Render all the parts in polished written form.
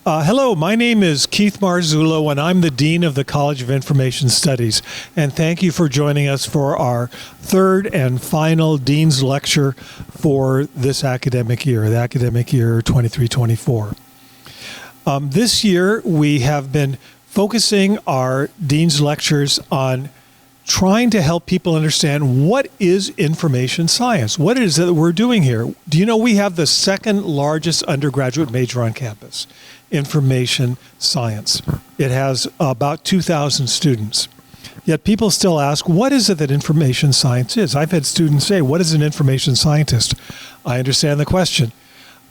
Hello, my name is Keith Marzullo, and I'm the Dean of the College of Information Studies. And thank you for joining us for our third and final Dean's Lecture for this academic year, the academic year 23-24. This year, we have been focusing our Dean's Lectures on trying to help people understand what is information science. What is it that we're doing here? Do you know we have the second largest undergraduate major on campus? Information science. It has about 2,000 students. Yet people still ask, what is it that information science is? I've had students say, what is an information scientist? I understand the question.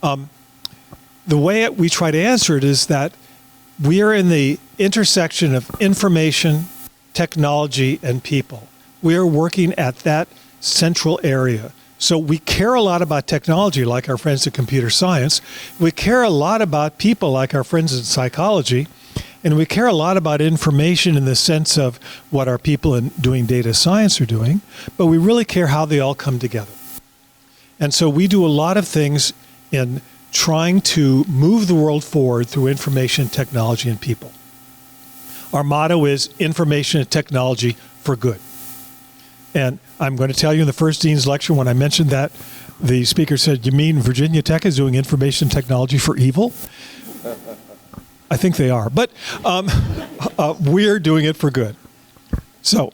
The way we try to answer it is that we are in the intersection of information, technology, and people. We are working at that central area. So we care a lot about technology, like our friends in computer science. We care a lot about people, like our friends in psychology. And we care a lot about information in the sense of what our people in doing data science are doing. But we really care how they all come together. And so we do a lot of things in trying to move the world forward through information, technology, and people. Our motto is information and technology for good. And I'm going to tell you in the first Dean's Lecture, when I mentioned that, the speaker said, you mean Virginia Tech is doing information technology for evil? I think they are, but we're doing it for good. So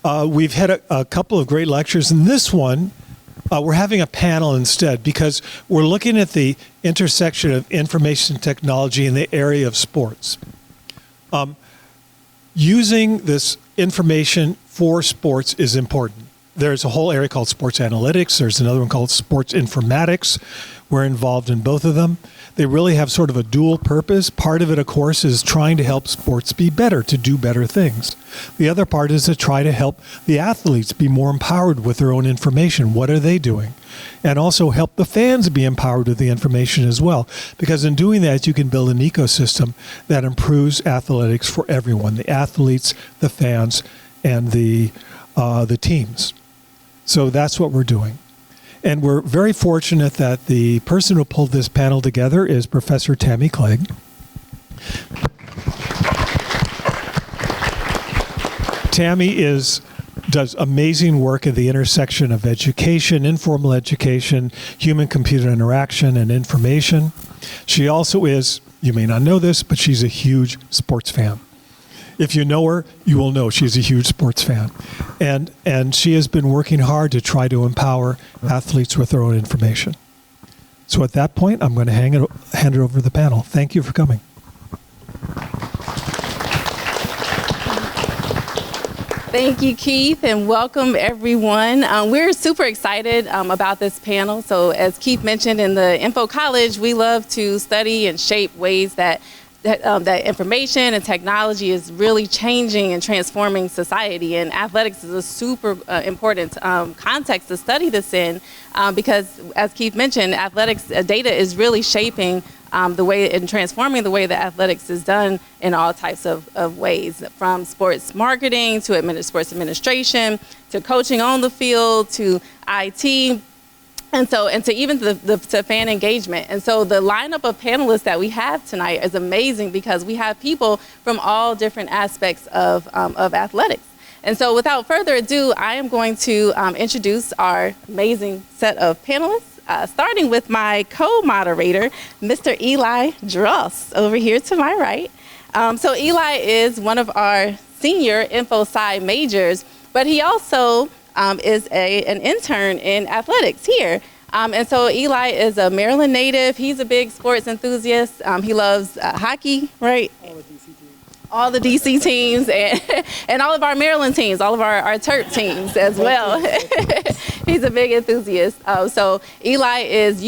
we've had a couple of great lectures. In this one, we're having a panel instead because we're looking at the intersection of information technology in the area of sports. Using this information for sports is important. There's a whole area called sports analytics. There's another one called sports informatics. We're involved in both of them. They really have sort of a dual purpose. Part of it, of course, is trying to help sports be better, to do better things. The other part is to try to help the athletes be more empowered with their own information. What are they doing? And also help the fans be empowered with the information as well. Because in doing that, you can build an ecosystem that improves athletics for everyone, the athletes, the fans, and the teams. So that's what we're doing. And we're very fortunate that the person who pulled this panel together is Professor Tammy Clegg. Tammy does amazing work at the intersection of education, informal education, human-computer interaction, and information. She also is, you may not know this, but she's a huge sports fan. If you know her, you will know she's a huge sports fan. And she has been working hard to try to empower athletes with their own information. So at that point, I'm going to hand it over to the panel. Thank you for coming. Thank you, Keith, and welcome everyone. We're super excited about this panel. So as Keith mentioned, in the Info College, we love to study and shape ways that information and technology is really changing and transforming society, and athletics is a super important context to study this in because, as Keith mentioned, athletics data is really shaping the way and transforming the way that athletics is done in all types of ways, from sports marketing to sports administration to coaching on the field to IT. And to even to fan engagement. And so the lineup of panelists that we have tonight is amazing because we have people from all different aspects of athletics. And so without further ado, I am going to introduce our amazing set of panelists, starting with my co-moderator, Mr. Eli Dross, over here to my right. So Eli is one of our senior InfoSci majors, but he also is an intern in athletics here. And so Eli is a Maryland native. He's a big sports enthusiast. He loves hockey, right? All the DC teams and all of our Maryland teams, all of our Terp teams as well. He's a big enthusiast. So Eli is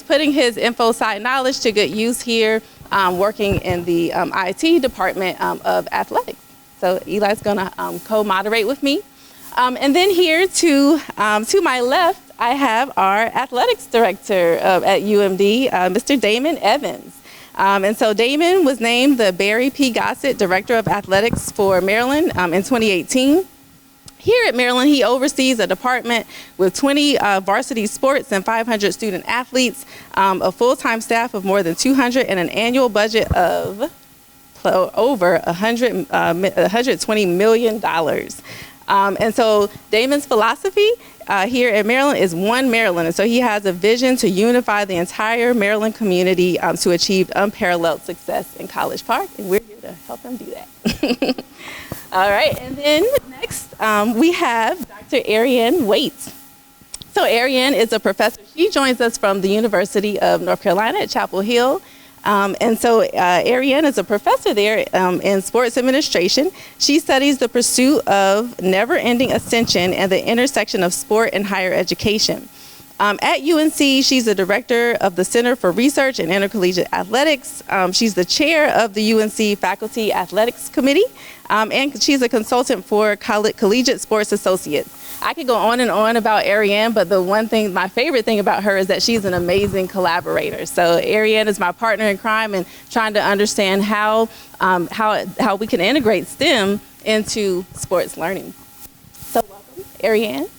putting his InfoSci knowledge to good use here, working in the IT department of athletics. So Eli's gonna co-moderate with me. And then here to my left, I have our athletics director at UMD, Mr. Damon Evans. And so Damon was named the Barry P. Gossett Director of Athletics for Maryland in 2018. Here at Maryland, he oversees a department with 20 varsity sports and 500 student athletes, a full-time staff of more than 200, and an annual budget of over $120 million. And so Damon's philosophy here at Maryland is one Maryland. And so he has a vision to unify the entire Maryland community to achieve unparalleled success in College Park. And we're here to help him do that. All right, and then next we have Dr. Erianne Waits. So Erianne is a professor. She joins us from the University of North Carolina at Chapel Hill. And so Erianne is a professor there in sports administration. She studies the pursuit of never-ending ascension and the intersection of sport and higher education. At UNC, she's the director of the Center for Research and Intercollegiate Athletics. She's the chair of the UNC Faculty Athletics Committee, and she's a consultant for Collegiate Sports Associates. I could go on and on about Erianne, but the one thing, my favorite thing about her is that she's an amazing collaborator. So Erianne is my partner in crime and trying to understand how we can integrate STEM into sports learning. So welcome, Erianne.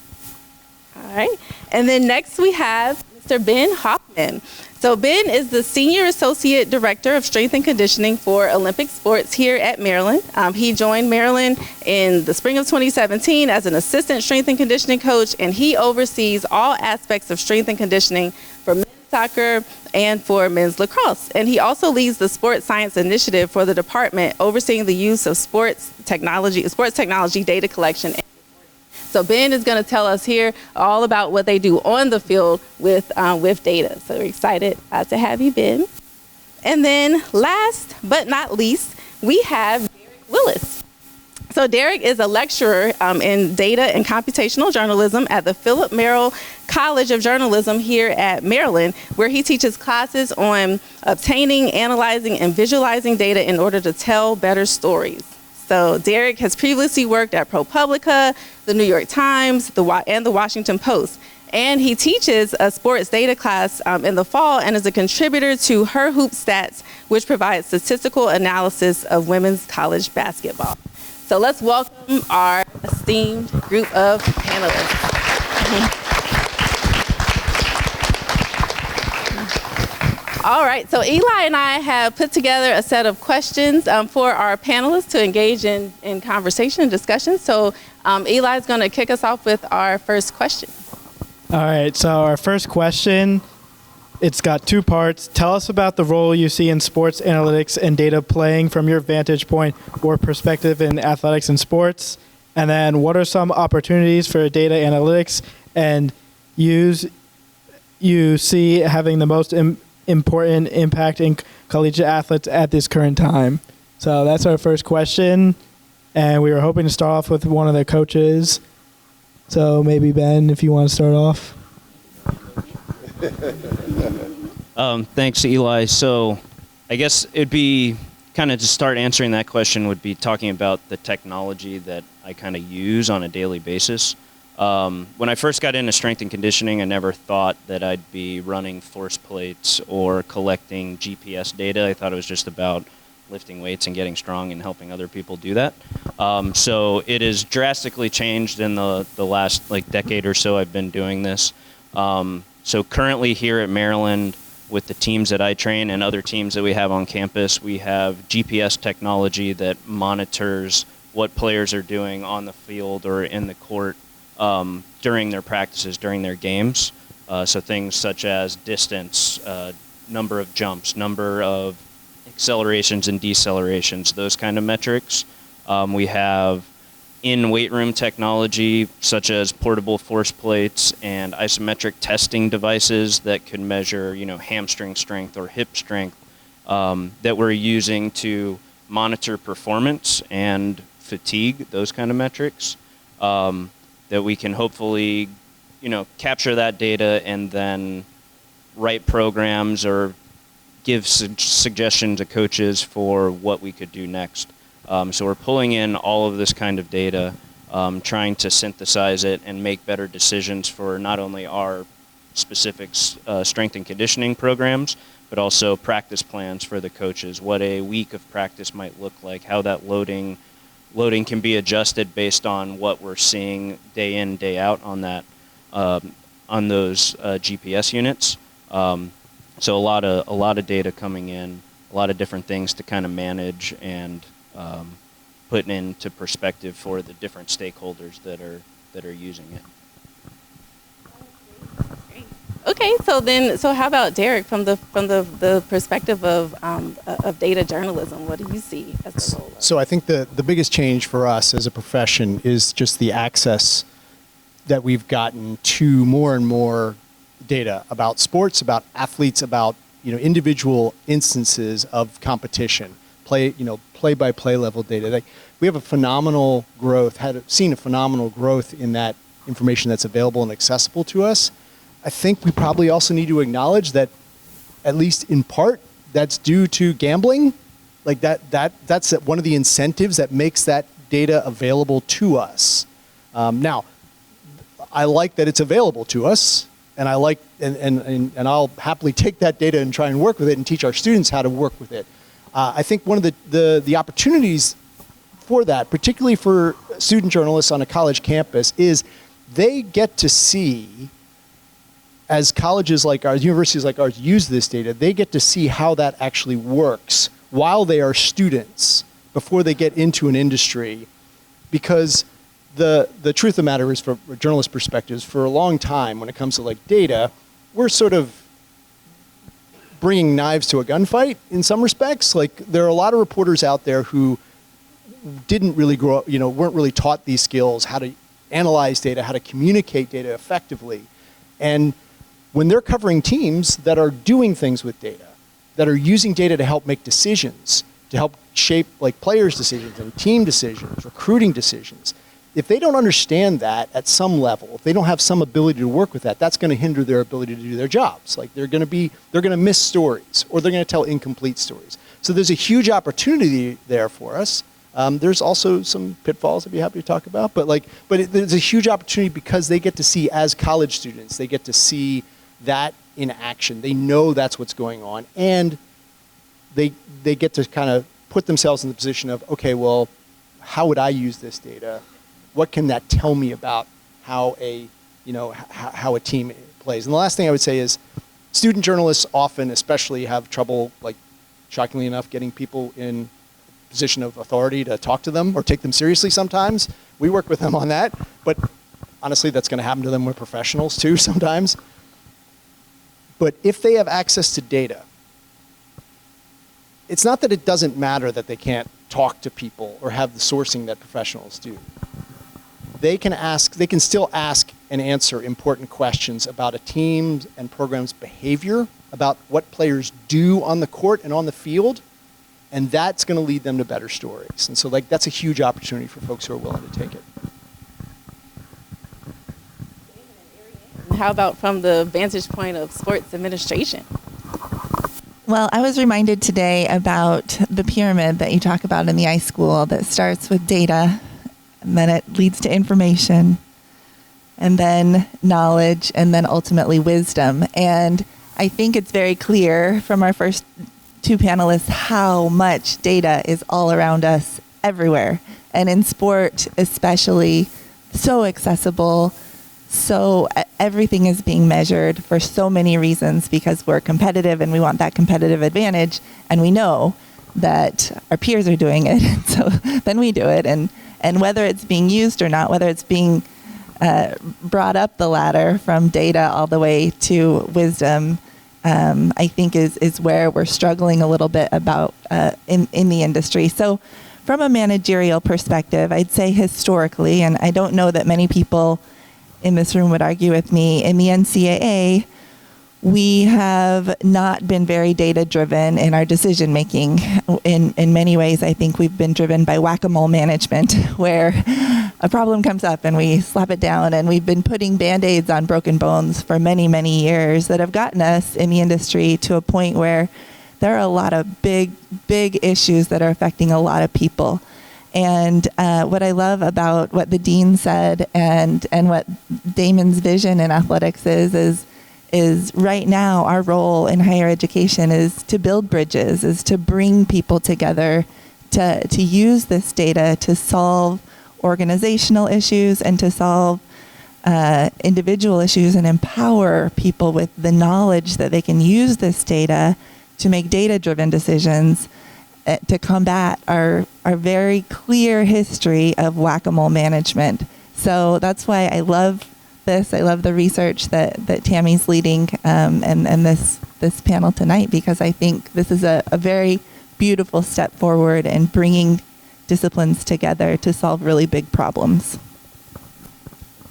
All right, and then next we have Mr. Ben Hoffman. So Ben is the Senior Associate Director of Strength and Conditioning for Olympic Sports here at Maryland. He joined Maryland in the spring of 2017 as an assistant strength and conditioning coach, and he oversees all aspects of strength and conditioning for men's soccer and for men's lacrosse. And he also leads the Sports Science Initiative for the department, overseeing the use of sports technology data collection. So Ben is going to tell us here all about what they do on the field with data. So we're excited to have you, Ben. And then last but not least, we have Derek Willis. So Derek is a lecturer in data and computational journalism at the Philip Merrill College of Journalism here at Maryland, where he teaches classes on obtaining, analyzing, and visualizing data in order to tell better stories. So Derek has previously worked at ProPublica, the New York Times, and the Washington Post. And he teaches a sports data class in the fall and is a contributor to Her Hoop Stats, which provides statistical analysis of women's college basketball. So let's welcome our esteemed group of panelists. All right, so Eli and I have put together a set of questions for our panelists to engage in conversation and discussion. So Eli is going to kick us off with our first question. All right, so our first question, it's got two parts. Tell us about the role you see in sports analytics and data playing from your vantage point or perspective in athletics and sports. And then what are some opportunities for data analytics and you see having the most important impact in collegiate athletes at this current time? So that's our first question, and we were hoping to start off with one of the coaches. So maybe Ben, if you want to start off. Thanks, Eli. So I guess it'd be kind of to start answering that question would be talking about the technology that I kind of use on a daily basis. When I first got into strength and conditioning, I never thought that I'd be running force plates or collecting GPS data. I thought it was just about lifting weights and getting strong and helping other people do that. So it has drastically changed in the last decade or so I've been doing this. So currently here at Maryland, with the teams that I train and other teams that we have on campus, we have GPS technology that monitors what players are doing on the field or in the court during their practices, during their games. So things such as distance, number of jumps, number of accelerations and decelerations, those kind of metrics. We have in weight room technology such as portable force plates and isometric testing devices that can measure, hamstring strength or hip strength that we're using to monitor performance and fatigue, those kind of metrics. That we can hopefully, capture that data and then write programs or give suggestions to coaches for what we could do next. So we're pulling in all of this kind of data, trying to synthesize it and make better decisions for not only our specific strength and conditioning programs, but also practice plans for the coaches, what a week of practice might look like, how that loading loading can be adjusted based on what we're seeing day in, day out on that, on those GPS units. So a lot of data coming in, a lot of different things to kind of manage and put into perspective for the different stakeholders that are using it. Okay, so how about Derek from the perspective of data journalism? What do you see as the role? So I think the biggest change for us as a profession is just the access that we've gotten to more and more data about sports, about athletes, about individual instances of competition, play-by-play level data. Like, we have a phenomenal growth, seen a phenomenal growth in that information that's available and accessible to us. I think we probably also need to acknowledge that, at least in part, that's due to gambling. Like that's one of the incentives that makes that data available to us. Now, I like that it's available to us, and I like and I'll happily take that data and try and work with it and teach our students how to work with it. I think one of the opportunities for that, particularly for student journalists on a college campus, is they get to see, as colleges like ours, universities like ours use this data, they get to see how that actually works while they are students before they get into an industry. Because the truth of the matter is, from a journalist perspectives, for a long time when it comes to like data, we're sort of bringing knives to a gunfight in some respects. Like, there are a lot of reporters out there who didn't really grow up, weren't really taught these skills, how to analyze data, how to communicate data effectively. And when they're covering teams that are doing things with data, that are using data to help make decisions, to help shape like players' decisions and team decisions, recruiting decisions, if they don't understand that at some level, if they don't have some ability to work with that, that's going to hinder their ability to do their jobs. Like, they're going to miss stories, or they're going to tell incomplete stories. So there's a huge opportunity there for us. There's also some pitfalls I'd be happy to talk about, but there's a huge opportunity because they get to see, as college students, they get to see that in action. They know that's what's going on, and they get to kind of put themselves in the position of, okay, well, how would I use this data? What can that tell me about how how a team plays? And the last thing I would say is, student journalists often, especially, have trouble, like, shockingly enough, getting people in position of authority to talk to them or take them seriously sometimes. We work with them on that, but honestly, that's going to happen to them with professionals too sometimes. But if they have access to data, it's not that it doesn't matter that they can't talk to people or have the sourcing that professionals do. They can still ask and answer important questions about a team's and program's behavior, about what players do on the court and on the field, and that's going to lead them to better stories. And so, that's a huge opportunity for folks who are willing to take it. How about from the vantage point of sports administration? Well, I was reminded today about the pyramid that you talk about in the iSchool that starts with data, and then it leads to information, and then knowledge, and then ultimately wisdom. And I think it's very clear from our first two panelists how much data is all around us everywhere. And in sport especially, so accessible, so everything is being measured for so many reasons because we're competitive and we want that competitive advantage, and we know that our peers are doing it, so then we do it. And whether it's being used or not, whether it's being brought up the ladder from data all the way to wisdom, I think is where we're struggling a little bit about in the industry. So from a managerial perspective, I'd say historically, and I don't know that many people in this room would argue with me, in the NCAA, we have not been very data-driven in our decision-making. In many ways, I think we've been driven by whack-a-mole management, where a problem comes up and we slap it down, and we've been putting Band-Aids on broken bones for many, many years that have gotten us in the industry to a point where there are a lot of big, big issues that are affecting a lot of people. And what I love about what the dean said and what Damon's vision in athletics is right now our role in higher education is to build bridges, is to bring people together to use this data to solve organizational issues and to solve individual issues and empower people with the knowledge that they can use this data to make data-driven decisions to combat our very clear history of whack-a-mole management. So that's why I love this. I love the research that Tammy's leading and this panel tonight, because I think this is a very beautiful step forward in bringing disciplines together to solve really big problems.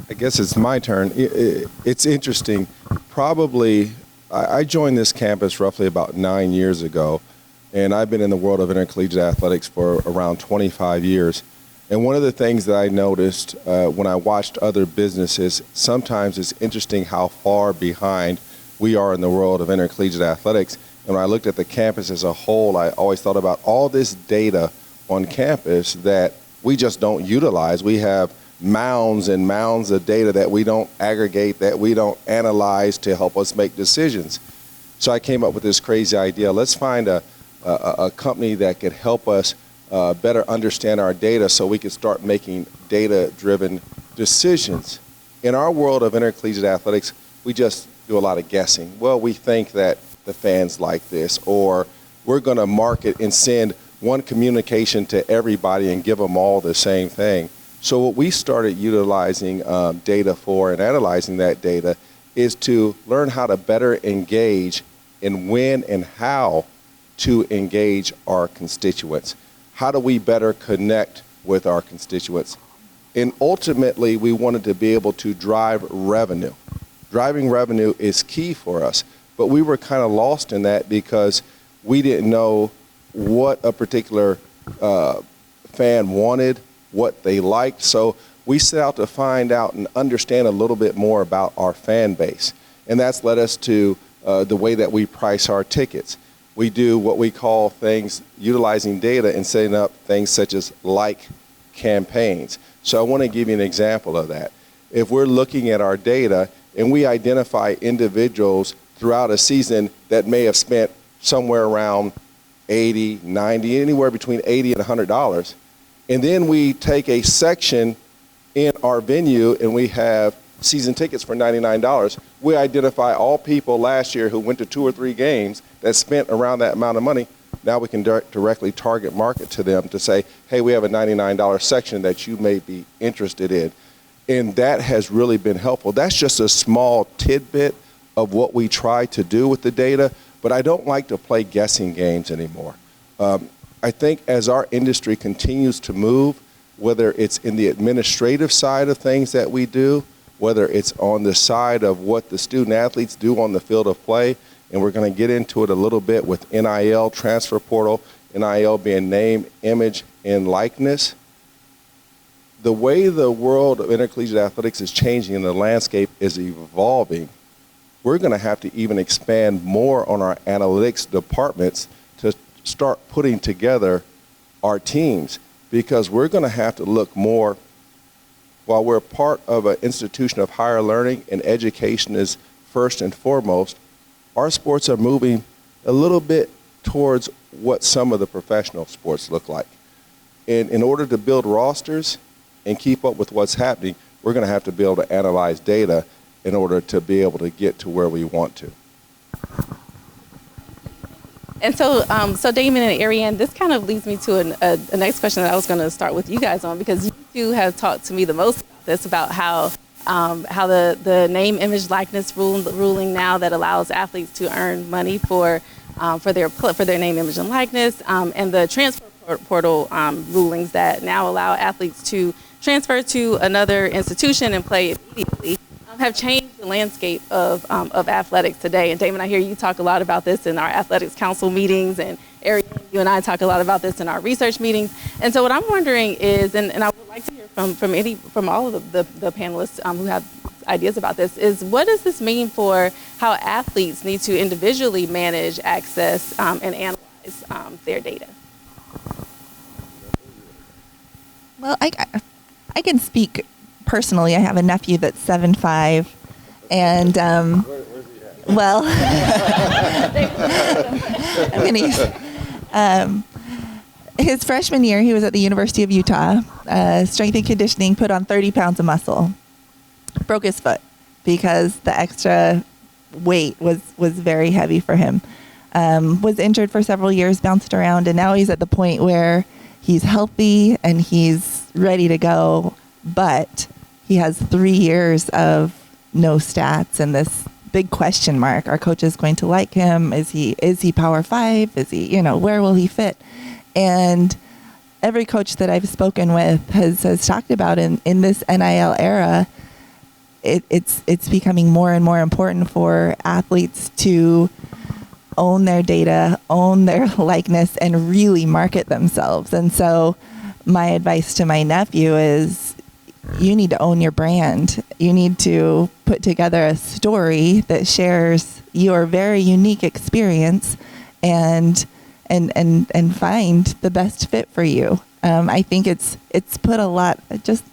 I guess it's my turn. It's interesting. Probably, I joined this campus roughly about 9 years ago, and I've been in the world of intercollegiate athletics for around 25 years. And one of the things that I noticed when I watched other businesses, sometimes it's interesting how far behind we are in the world of intercollegiate athletics. And when I looked at the campus as a whole, I always thought about all this data on campus that we just don't utilize. We have mounds and mounds of data that we don't aggregate, that we don't analyze to help us make decisions. So I came up with this crazy idea. Let's find a company that could help us better understand our data so we can start making data-driven decisions. In our world of intercollegiate athletics, we just do a lot of guessing. Well, we think that the fans like this, or we're going to market and send one communication to everybody and give them all the same thing. So what we started utilizing data for and analyzing that data is to learn how to better engage and when and how to engage our constituents. How do we better connect with our constituents? And ultimately, we wanted to be able to drive revenue. Driving revenue is key for us, but we were kind of lost in that because we didn't know what a particular fan wanted, what they liked. So we set out to find out and understand a little bit more about our fan base. And that's led us to the way that we price our tickets. We do what we call things utilizing data and setting up things such as like campaigns. So I want to give you an example of that. If we're looking at our data and we identify individuals throughout a season that may have spent somewhere around $80, $90, anywhere between $80 and $100, and then we take a section in our venue and we have season tickets for $99, we identify all people last year who went to 2 or 3 games that spent around that amount of money. Now we can directly target market to them to say, hey, we have a $99 section that you may be interested in. And that has really been helpful. That's just a small tidbit of what we try to do with the data, but I don't like to play guessing games anymore. I think as our industry continues to move, whether it's in the administrative side of things that we do, whether it's on the side of what the student athletes do on the field of play, and we're going to get into it a little bit with NIL, transfer portal, NIL being name, image, and likeness. The way the world of intercollegiate athletics is changing and the landscape is evolving, we're going to have to even expand more on our analytics departments to start putting together our teams, because we're going to have to look more. While we're part of an institution of higher learning and education is first and foremost, our sports are moving a little bit towards what some of the professional sports look like. And in order to build rosters and keep up with what's happening, we're going to have to be able to analyze data in order to be able to get to where we want to. And so, so Damon and Erianne, this kind of leads me to a next question that I was going to start with you guys on, because you two have talked to me the most about this, about how the name, image, likeness ruling now that allows athletes to earn money for their name, image, and likeness, and the transfer portal rulings that now allow athletes to transfer to another institution and play immediately, have changed the landscape of athletics today. And Damon, I hear you talk a lot about this in our athletics council meetings, and Erianne, you and I talk a lot about this in our research meetings. And so what I'm wondering is, and I would like to hear from all of the panelists who have ideas about this, is what does this mean for how athletes need to individually manage, access, and analyze their data? Well, I can speak personally. I have a nephew that's 7'5", and well, I'm gonna use, his freshman year, he was at the University of Utah, strength and conditioning, put on 30 pounds of muscle, broke his foot because the extra weight was very heavy for him. Was injured for several years, bounced around, and now he's at the point where he's healthy and he's ready to go, but he has 3 years of no stats and this big question mark. Are coaches going to like him? Is he Power 5? Is he, where will he fit? And every coach that I've spoken with has talked about in this NIL era, it's becoming more and more important for athletes to own their data, own their likeness, and really market themselves. And so my advice to my nephew is you need to own your brand. You need to put together a story that shares your very unique experience and find the best fit for you. I think it's put a lot, just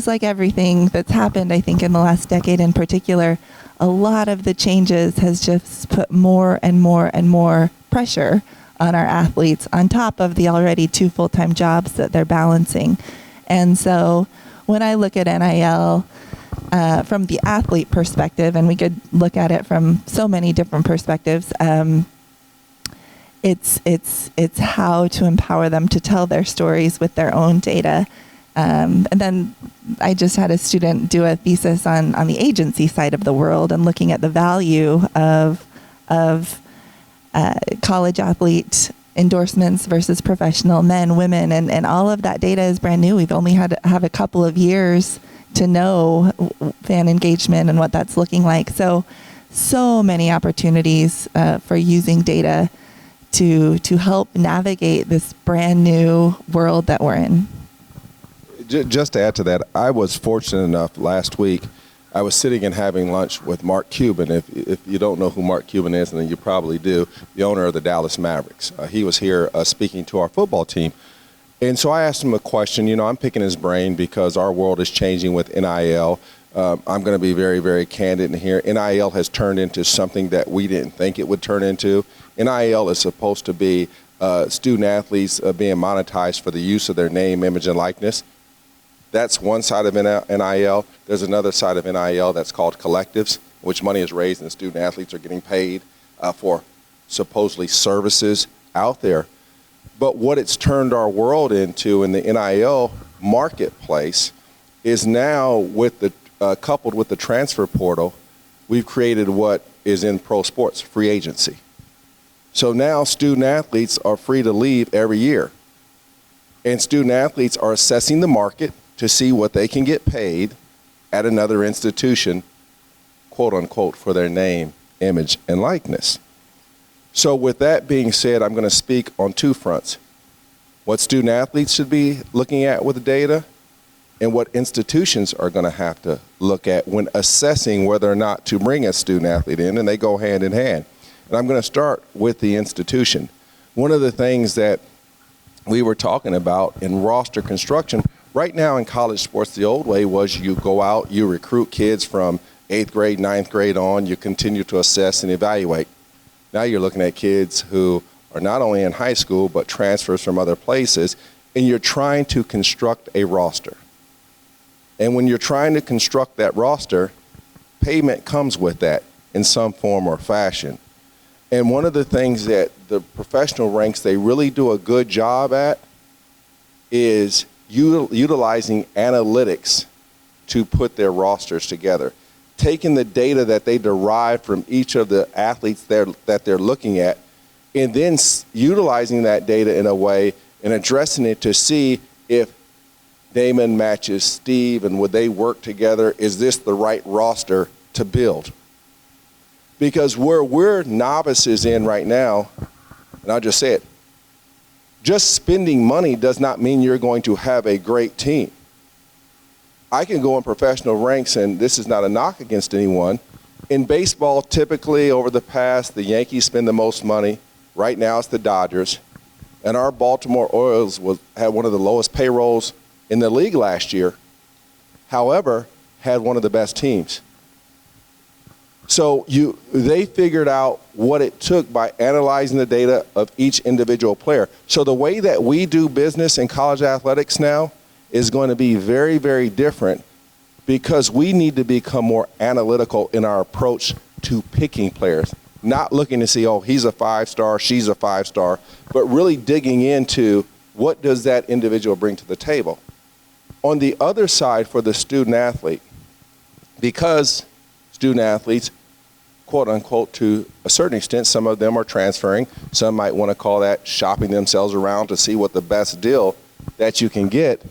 like everything that's happened, I think in the last decade in particular, a lot of the changes has just put more and more and more pressure on our athletes on top of the already 2 full-time jobs that they're balancing. And so when I look at NIL from the athlete perspective, and we could look at it from so many different perspectives, it's how to empower them to tell their stories with their own data. And then I just had a student do a thesis on the agency side of the world and looking at the value of college athlete endorsements versus professional men, women, and all of that data is brand new. We've only had to have a couple of years to know fan engagement and what that's looking like. So many opportunities for using data to help navigate this brand new world that we're in. Just to add to that, I was fortunate enough last week, I was sitting and having lunch with Mark Cuban. If you don't know who Mark Cuban is, and then you probably do, the owner of the Dallas Mavericks. He was here speaking to our football team. And so I asked him a question. I'm picking his brain because our world is changing with NIL. I'm going to be very, very candid in here. NIL has turned into something that we didn't think it would turn into. NIL is supposed to be student athletes being monetized for the use of their name, image, and likeness. That's one side of NIL. There's another side of NIL that's called collectives, which money is raised and student athletes are getting paid for supposedly services out there. But what it's turned our world into in the NIL marketplace is now with the coupled with the transfer portal, we've created what is in pro sports, free agency. So now student athletes are free to leave every year. And student athletes are assessing the market to see what they can get paid at another institution, quote unquote, for their name, image, and likeness. So with that being said, I'm going to speak on 2 fronts. What student athletes should be looking at with the data and what institutions are going to have to look at when assessing whether or not to bring a student athlete in, and they go hand in hand. And I'm going to start with the institution. One of the things that we were talking about in roster construction, right now in college sports, the old way was you go out, you recruit kids from 8th grade, 9th grade on, you continue to assess and evaluate. Now you're looking at kids who are not only in high school, but transfers from other places, and you're trying to construct a roster. And when you're trying to construct that roster, payment comes with that in some form or fashion. And one of the things that the professional ranks, they really do a good job at is utilizing analytics to put their rosters together. Taking the data that they derive from each of the athletes that they're looking at, and then utilizing that data in a way and addressing it to see if Damon matches Steve and would they work together? Is this the right roster to build? Because where we're novices in right now, and I'll just say it, just spending money does not mean you're going to have a great team. I can go in professional ranks, and this is not a knock against anyone. In baseball, typically over the past, the Yankees spend the most money. Right now it's the Dodgers. And our Baltimore Orioles had one of the lowest payrolls in the league last year. However, had one of the best teams. So they figured out what it took by analyzing the data of each individual player. So the way that we do business in college athletics now is going to be very, very different because we need to become more analytical in our approach to picking players. Not looking to see, oh, he's a 5-star, she's a 5-star, but really digging into what does that individual bring to the table. On the other side for the student athlete, because student athletes, quote unquote, to a certain extent, some of them are transferring. Some might want to call that shopping themselves around to see what the best deal that you can get.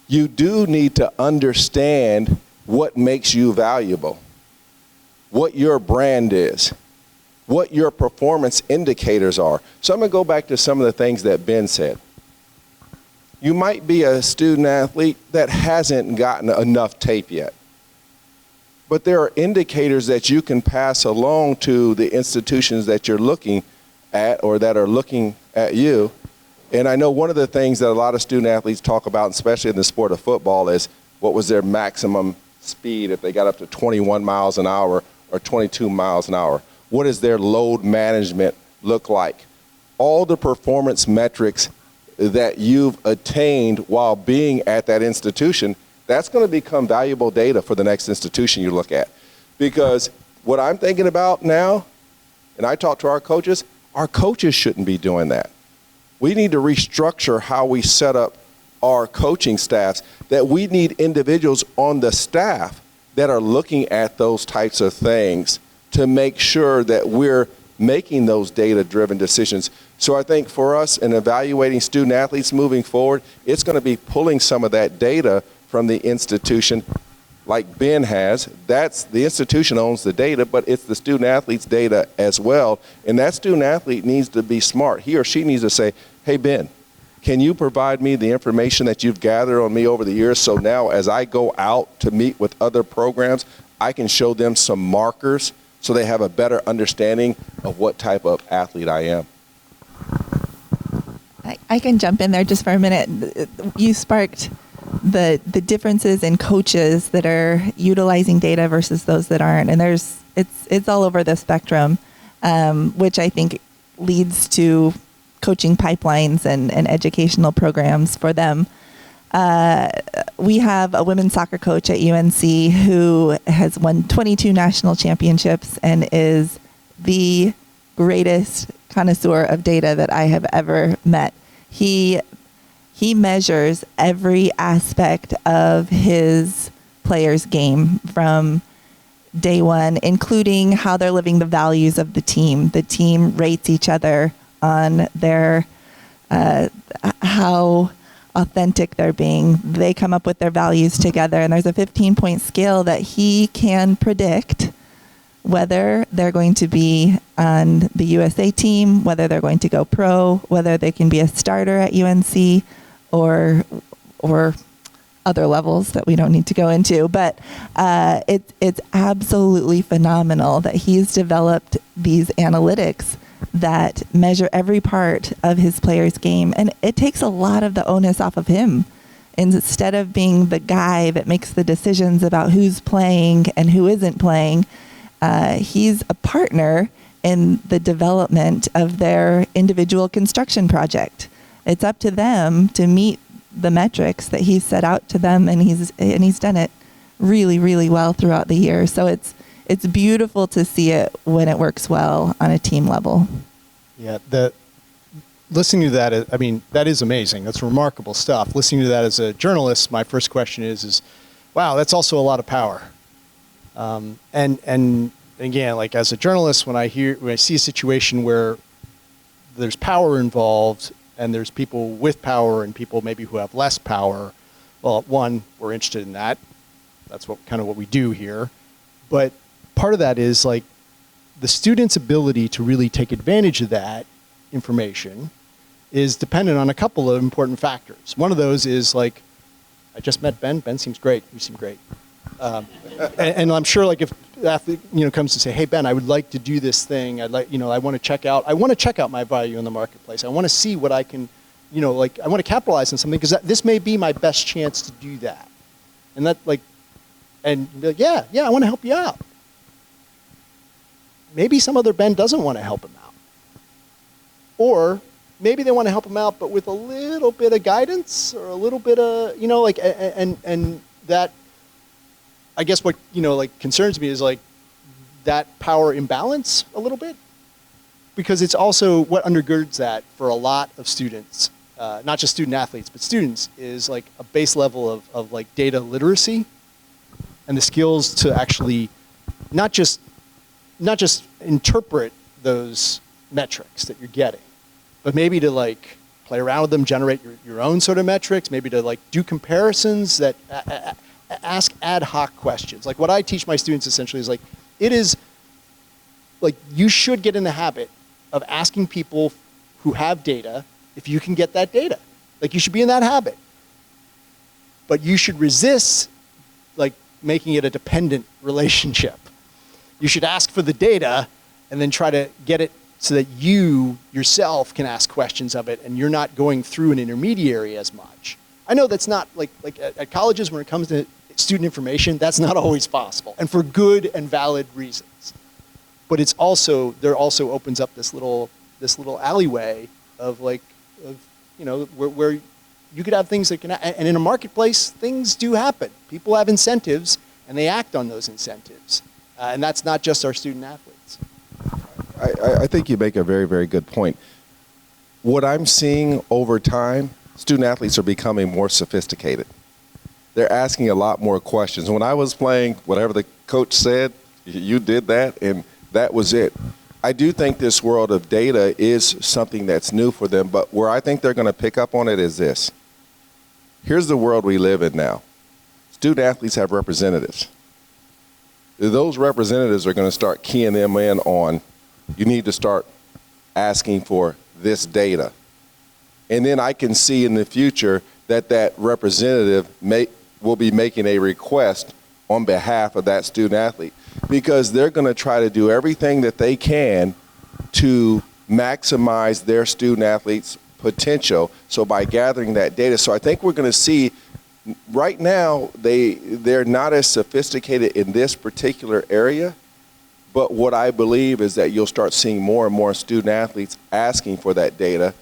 You do need to understand what makes you valuable, what your brand is, what your performance indicators are. So I'm going to go back to some of the things that Ben said. You might be a student athlete that hasn't gotten enough tape yet. But there are indicators that you can pass along to the institutions that you're looking at or that are looking at you. And I know one of the things that a lot of student athletes talk about, especially in the sport of football, is what was their maximum speed if they got up to 21 miles an hour or 22 miles an hour. What does their load management look like? All the performance metrics that you've attained while being at that institution, that's going to become valuable data for the next institution you look at. Because what I'm thinking about now, and I talk to our coaches shouldn't be doing that. We need to restructure how we set up our coaching staffs, that we need individuals on the staff that are looking at those types of things to make sure that we're making those data-driven decisions. So I think for us in evaluating student athletes moving forward, it's going to be pulling some of that data from the institution like Ben has. That's the institution owns the data, but it's the student athlete's data as well. And that student athlete needs to be smart. He or she needs to say, hey, Ben, can you provide me the information that you've gathered on me over the years so now as I go out to meet with other programs, I can show them some markers so they have a better understanding of what type of athlete I am. I can jump in there just for a minute. You sparked the differences in coaches that are utilizing data versus those that aren't, and it's all over the spectrum, which I think leads to coaching pipelines and educational programs for them. We have a women's soccer coach at UNC who has won 22 national championships and is the greatest connoisseur of data that I have ever met. He measures every aspect of his players' game from day one, including how they're living the values of the team. The team rates each other on their how authentic they're being. They come up with their values together, and there's a 15-point scale that he can predict whether they're going to be on the USA team, whether they're going to go pro, whether they can be a starter at UNC, or other levels that we don't need to go into. But it's absolutely phenomenal that he's developed these analytics that measure every part of his player's game. And it takes a lot of the onus off of him. Instead of being the guy that makes the decisions about who's playing and who isn't playing, he's a partner in the development of their individual construction project. It's up to them to meet the metrics that he's set out to them, and he's done it really, really well throughout the year. So it's beautiful to see it when it works well on a team level. Yeah, listening to that, I mean, that is amazing. That's remarkable stuff. Listening to that as a journalist, my first question is, wow, that's also a lot of power. And again, like as a journalist, when I see a situation where there's power involved and there's people with power and people maybe who have less power, well, one, we're interested in that. That's what we do here. But part of that is like the student's ability to really take advantage of that information is dependent on a couple of important factors. One of those is like, I just met Ben. Ben seems great. You seem great. And I'm sure like if the athlete comes to say, hey Ben, I would like to do this thing. I want to check out my value in the marketplace. I want to see what I can, I want to capitalize on something because this may be my best chance to do that. And that I want to help you out. maybe some other Ben doesn't want to help him out. Or maybe they want to help him out, but with a little bit of guidance or a little bit of, like, and that, I guess what, like concerns me is like that power imbalance a little bit, because it's also what undergirds that for a lot of students, not just student athletes, but students, is like a base level of like data literacy and the skills to actually not just interpret those metrics that you're getting, but maybe to like play around with them, generate your own sort of metrics, maybe to like do comparisons that ask ad hoc questions. Like what I teach my students essentially is like, it is like you should get in the habit of asking people who have data if you can get that data. Like you should be in that habit. But you should resist like making it a dependent relationship. You should ask for the data and then try to get it so that you yourself can ask questions of it and you're not going through an intermediary as much. I know that's not like at colleges when it comes to student information, that's not always possible, and for good and valid reasons. But it's also, there also opens up this little alleyway of like, where you could have things that can, and in a marketplace, things do happen. People have incentives and they act on those incentives. And that's not just our student athletes. I think you make a very, very good point. What I'm seeing over time, student athletes are becoming more sophisticated. They're asking a lot more questions. When I was playing, whatever the coach said, you did that, and that was it. I do think this world of data is something that's new for them, but where I think they're going to pick up on it is this. Here's the world we live in now. Student athletes have representatives. Those representatives are going to start keying them in on, you need to start asking for this data. And then I can see in the future that representative will be making a request on behalf of that student athlete, because they're going to try to do everything that they can to maximize their student athlete's potential. So by gathering that data, so I think we're going to see right now they're not as sophisticated in this particular area, but what I believe is that you'll start seeing more and more student athletes asking for that data.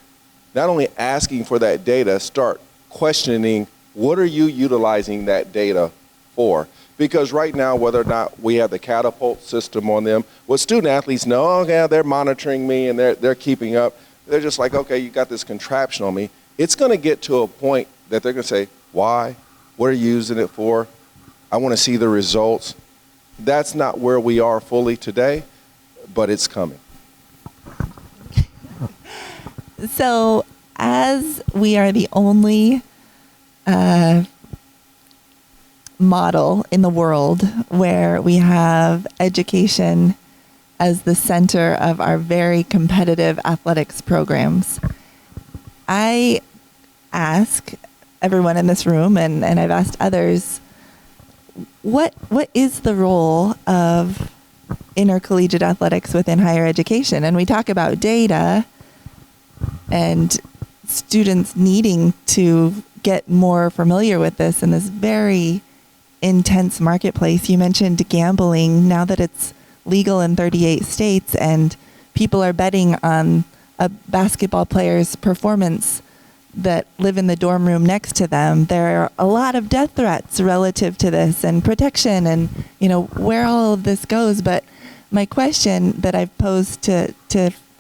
Not only asking for that data, start questioning, what are you utilizing that data for? Because right now, whether or not we have the catapult system on them, what student athletes know, oh yeah, they're monitoring me and they're keeping up. They're just like, okay, you got this contraption on me. It's going to get to a point that they're going to say, why? What are you using it for? I want to see the results. That's not where we are fully today, but it's coming. So as we are the only model in the world where we have education as the center of our very competitive athletics programs, I ask everyone in this room, and I've asked others, what is the role of intercollegiate athletics within higher education? And we talk about data and students needing to get more familiar with this in this very intense marketplace. You mentioned gambling, now that it's legal in 38 states and people are betting on a basketball player's performance that live in the dorm room next to them. There are a lot of death threats relative to this and protection and, where all of this goes. But my question that I've posed to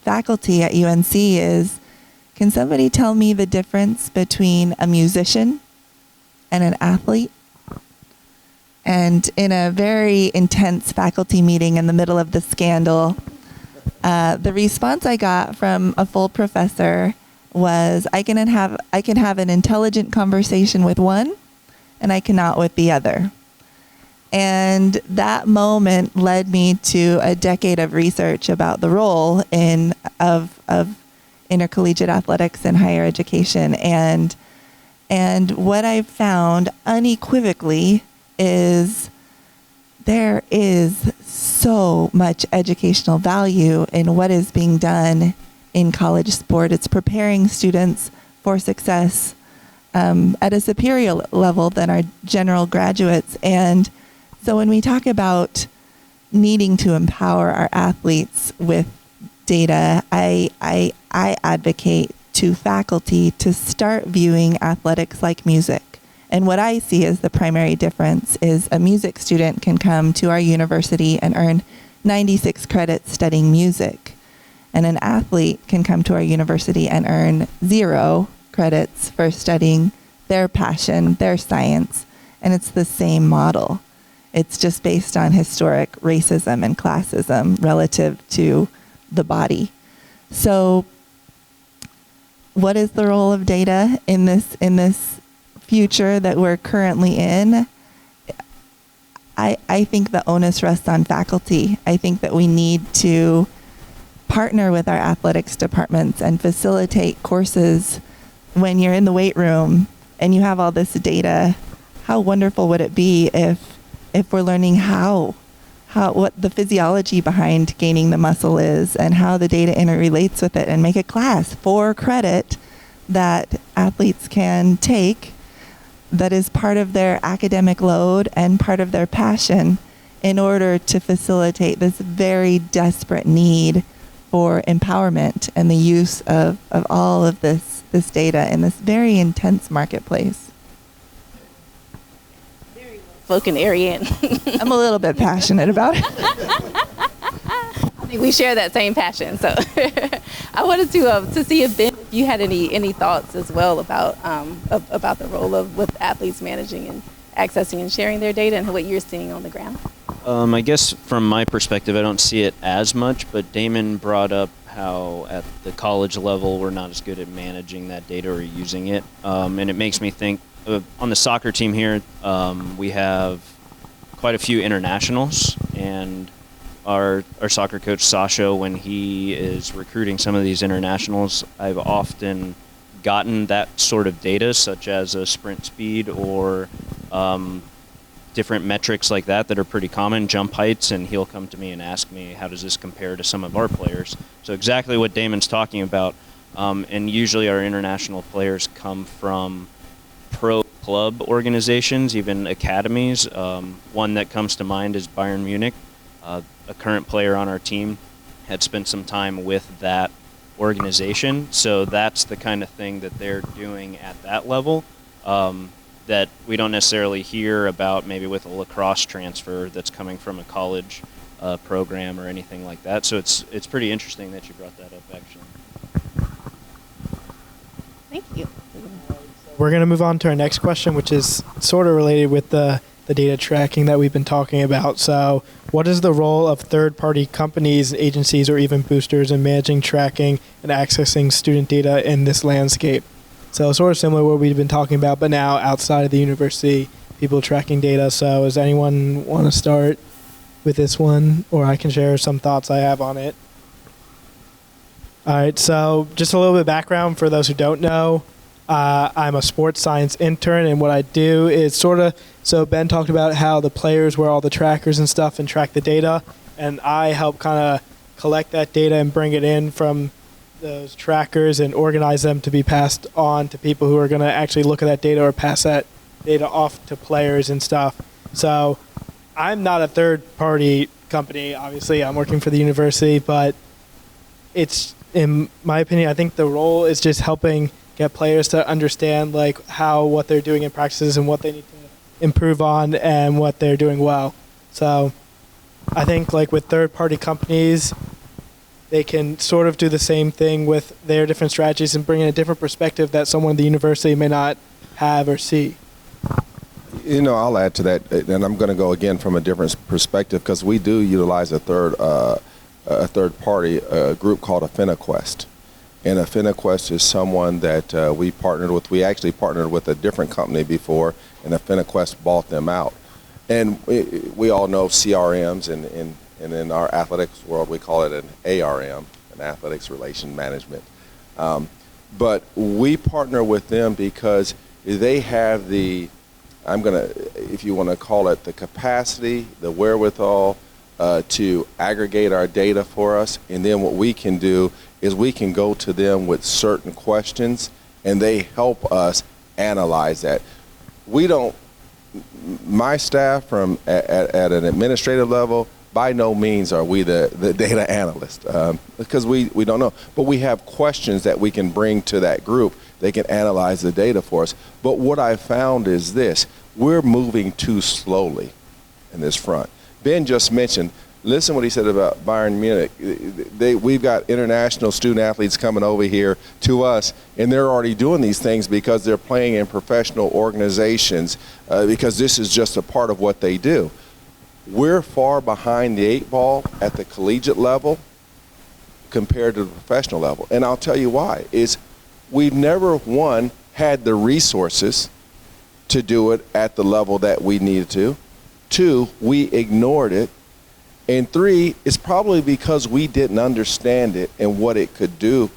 faculty at UNC is, can somebody tell me the difference between a musician and an athlete? And in a very intense faculty meeting in the middle of the scandal, the response I got from a full professor was, I can have an intelligent conversation with one, and I cannot with the other. And that moment led me to a decade of research about the role of intercollegiate athletics in higher education. And what I've found unequivocally is there is so much educational value in what is being done in college sport. It's preparing students for success at a superior level than our general graduates. And so when we talk about needing to empower our athletes with data, I advocate to faculty to start viewing athletics like music. And what I see as the primary difference is a music student can come to our university and earn 96 credits studying music. And an athlete can come to our university and earn 0 credits for studying their passion, their science. And it's the same model. It's just based on historic racism and classism relative to the body. So what is the role of data in this future that we're currently in? I think the onus rests on faculty. I think that we need to partner with our athletics departments and facilitate courses when you're in the weight room and you have all this data. How wonderful would it be if we're learning what the physiology behind gaining the muscle is and how the data interrelates with it, and make a class for credit that athletes can take that is part of their academic load and part of their passion in order to facilitate this very desperate need for empowerment and the use of all of this data in this very intense marketplace. Spoken, Erianne. I'm a little bit passionate about it. I think we share that same passion. So I wanted to see if Ben, if you had any thoughts as well about the role of with athletes managing and accessing and sharing their data and what you're seeing on the ground. I guess from my perspective, I don't see it as much, but Damon brought up how at the college level we're not as good at managing that data or using it, and it makes me think on the soccer team here, we have quite a few internationals, and our soccer coach Sasha, when he is recruiting some of these internationals, I've often gotten that sort of data, such as a sprint speed or different metrics like that are pretty common, jump heights, and he'll come to me and ask me, how does this compare to some of our players? So exactly what Damon's talking about, and usually our international players come from pro club organizations, even academies. One that comes to mind is Bayern Munich. A current player on our team had spent some time with that organization, so that's the kind of thing that they're doing at that level that we don't necessarily hear about maybe with a lacrosse transfer that's coming from a college program or anything like that. So it's pretty interesting that you brought that up, actually. Thank you. We're going to move on to our next question, which is sort of related with the data tracking that we've been talking about. So what is the role of third-party companies, agencies, or even boosters in managing, tracking, and accessing student data in this landscape? So sort of similar to what we've been talking about, but now outside of the university, people tracking data. So does anyone want to start with this one? Or I can share some thoughts I have on it. All right, so just a little bit of background for those who don't know. I'm a sports science intern, and what I do is so Ben talked about how the players wear all the trackers and stuff and track the data, and I help kind of collect that data and bring it in from those trackers and organize them to be passed on to people who are going to actually look at that data or pass that data off to players and stuff. So I'm not a third-party company. Obviously, I'm working for the university, but it's, in my opinion, I think the role is just helping get players to understand what they're doing in practices and what they need to improve on and what they're doing well. So I think with third-party companies, they can sort of do the same thing with their different strategies and bring in a different perspective that someone at the university may not have or see. I'll add to that, and I'm going to go again from a different perspective, because we do utilize a third party, a group called AffiniQuest. And AffiniQuest is someone that we partnered with. We actually partnered with a different company before, and AffiniQuest bought them out. And we all know CRMs, and in our athletics world, we call it an ARM, an athletics relation management. But we partner with them because they have if you want to call it, the capacity, the wherewithal to aggregate our data for us. And then what we can do is we can go to them with certain questions, and they help us analyze that. My staff at an administrative level, by no means are we the data analyst because we don't know. But we have questions that we can bring to that group. They can analyze the data for us. But what I found is this: we're moving too slowly in this front. Ben just mentioned, listen what he said about Bayern Munich. We've got international student athletes coming over here to us, and they're already doing these things because they're playing in professional organizations because this is just a part of what they do. We're far behind the 8 ball at the collegiate level compared to the professional level. And I'll tell you why. Is we've never, one, had the resources to do it at the level that we needed to. 2, we ignored it. And 3, it's probably because we didn't understand it and what it could do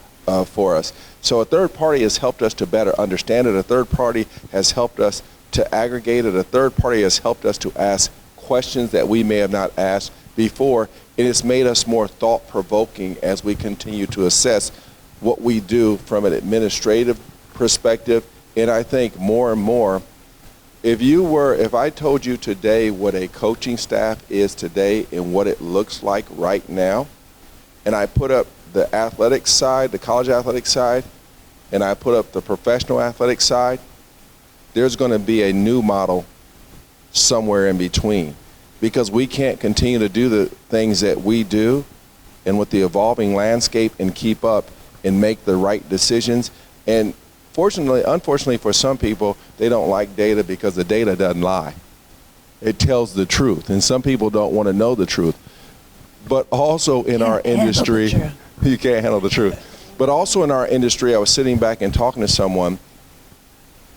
for us. So a third party has helped us to better understand it. A third party has helped us to aggregate it. A third party has helped us to ask questions that we may have not asked before. And it's made us more thought-provoking as we continue to assess what we do from an administrative perspective. And I think more and more, if I told you today what a coaching staff is today and what it looks like right now, and I put up the athletics side, the college athletics side, and I put up the professional athletics side, there's going to be a new model somewhere in between, because we can't continue to do the things that we do and with the evolving landscape and keep up and make the right decisions. And unfortunately for some people, they don't like data because the data doesn't lie. It tells the truth, and some people don't want to know the truth. But also in our industry, you can't handle the truth. But also in our industry, I was sitting back and talking to someone,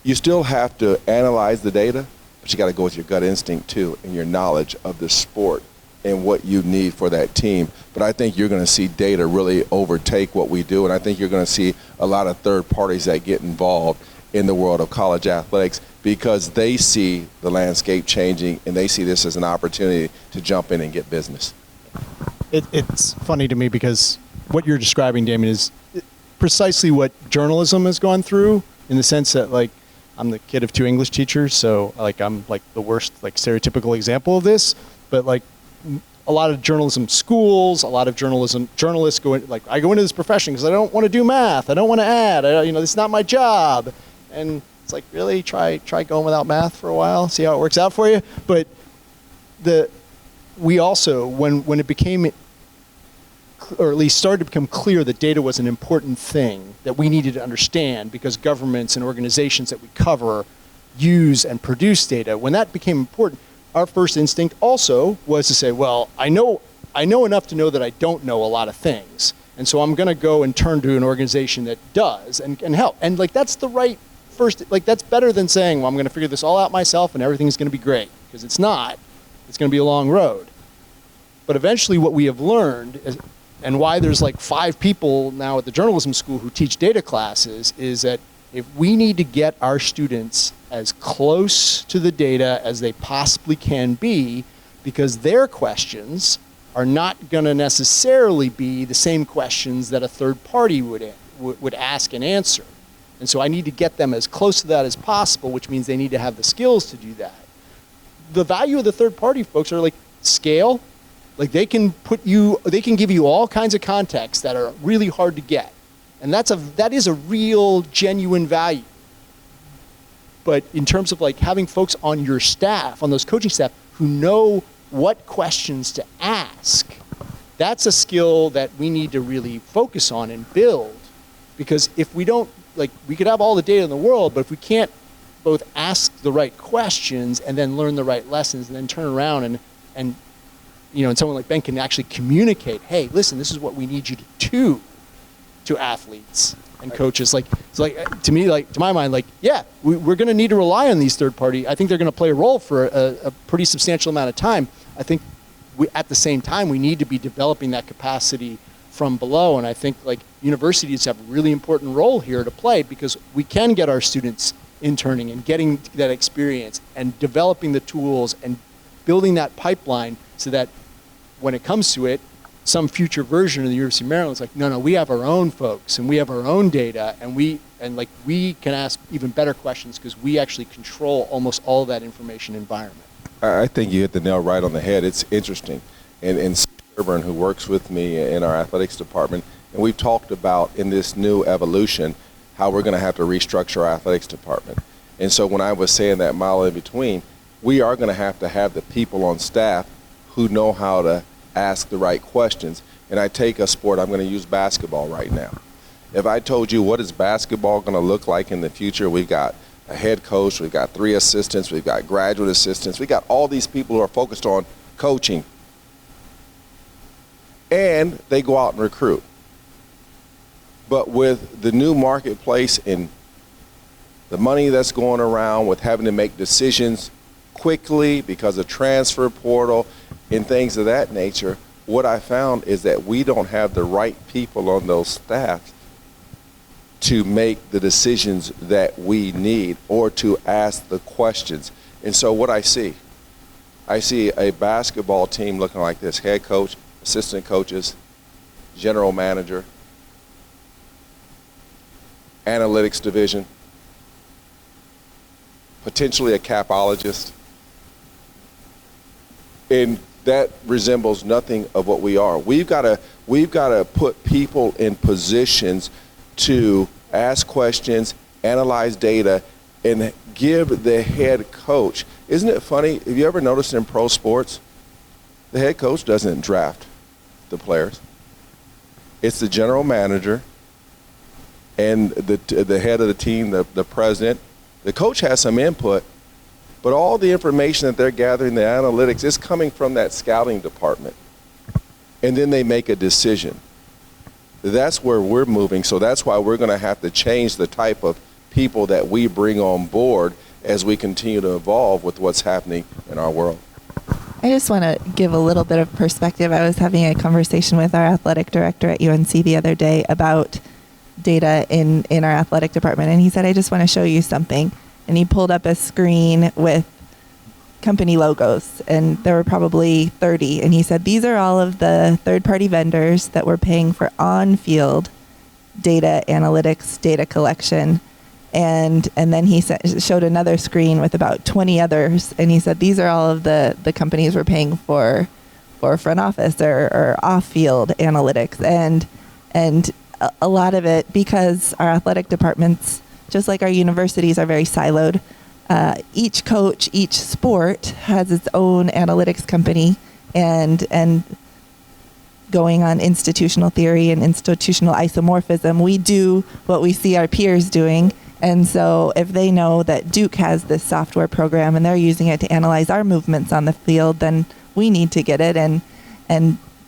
you still have to analyze the data, but you got to go with your gut instinct too and your knowledge of the sport and what you need for that team. But I think you're going to see data really overtake what we do, and I think you're going to see a lot of third parties that get involved in the world of college athletics because they see the landscape changing and they see this as an opportunity to jump in and get business. It's funny to me because what you're describing, Damon, is precisely what journalism has gone through, in the sense that, like, I'm the kid of 2 English teachers, so I'm like the worst, like, stereotypical example of this. But like a lot of journalism schools, a lot of journalists go in, like, I go into this profession because I don't want to do math, I don't want to add, it's not my job. And it's like, really, try going without math for a while, see how it works out for you. But we also, when it became, or at least started to become clear that data was an important thing that we needed to understand because governments and organizations that we cover use and produce data, when that became important, our first instinct also was to say, well, I know enough to know that I don't know a lot of things. And so I'm going to go and turn to an organization that does and help. And like, that's the right first, like, that's better than saying, well, I'm going to figure this all out myself and everything's going to be great, because it's not. It's going to be a long road. But eventually what we have learned is, and why there's like 5 people now at the journalism school who teach data classes, is that if we need to get our students as close to the data as they possibly can be, because their questions are not going to necessarily be the same questions that a third party would ask and answer. And so I need to get them as close to that as possible, which means they need to have the skills to do that. The value of the third party folks are like scale. Like, they can give you all kinds of contexts that are really hard to get. And that is a real, genuine value. But in terms of like having folks on your staff, on those coaching staff, who know what questions to ask, that's a skill that we need to really focus on and build. Because if we don't, like, we could have all the data in the world, but if we can't both ask the right questions and then learn the right lessons and then turn around and someone like Ben can actually communicate, hey, listen, this is what we need you to do to athletes and coaches. Like, it's like, to me, like, to my mind, like, yeah, we're going to need to rely on these third party. I think they're going to play a role for a pretty substantial amount of time. I think at the same time, we need to be developing that capacity from below. And I think, like, universities have a really important role here to play, because we can get our students interning and getting that experience and developing the tools and building that pipeline so that when it comes to it, some future version of the University of Maryland is like, no, we have our own folks and we have our own data, and we can ask even better questions because we actually control almost all of that information environment. I think you hit the nail right on the head. It's interesting. and Sherburne, who works with me in our athletics department, and we've talked about in this new evolution how we're going to have to restructure our athletics department. And so when I was saying that mile in between, we are going to have the people on staff who know how to ask the right questions. And I take a sport, I'm going to use basketball right now. If I told you what is basketball going to look like in the future, we've got a head coach, we've got 3 assistants, we've got graduate assistants, we've got all these people who are focused on coaching. And they go out and recruit. But with the new marketplace and the money that's going around, with having to make decisions quickly because of transfer portal and things of that nature, what I found is that we don't have the right people on those staffs to make the decisions that we need or to ask the questions. And so what I see a basketball team looking like this: head coach, assistant coaches, general manager, analytics division, potentially a capologist. And that resembles nothing of what we are. We've got to put people in positions to ask questions, analyze data, and give the head coach. Isn't it funny? Have you ever noticed in pro sports, the head coach doesn't draft the players. It's the general manager and the head of the team, the president. The coach has some input, but all the information that they're gathering, the analytics, is coming from that scouting department. And then they make a decision. That's where we're moving, so that's why we're going to have to change the type of people that we bring on board as we continue to evolve with what's happening in our world. I just want to give a little bit of perspective. I was having a conversation with our athletic director at UNC the other day about data in our athletic department, and he said, I just want to show you something. And he pulled up a screen with company logos, and there were probably 30. And he said, these are all of the third-party vendors that we're paying for on-field data analytics, data collection. And then he showed another screen with about 20 others, and he said, these are all of the companies we're paying for front office or off-field analytics. And a lot of it, because our athletic departments, just like our universities, are very siloed. Each coach, each sport has its own analytics company, and going on institutional theory and institutional isomorphism, we do what we see our peers doing. And so if they know that Duke has this software program and they're using it to analyze our movements on the field, then we need to get it. And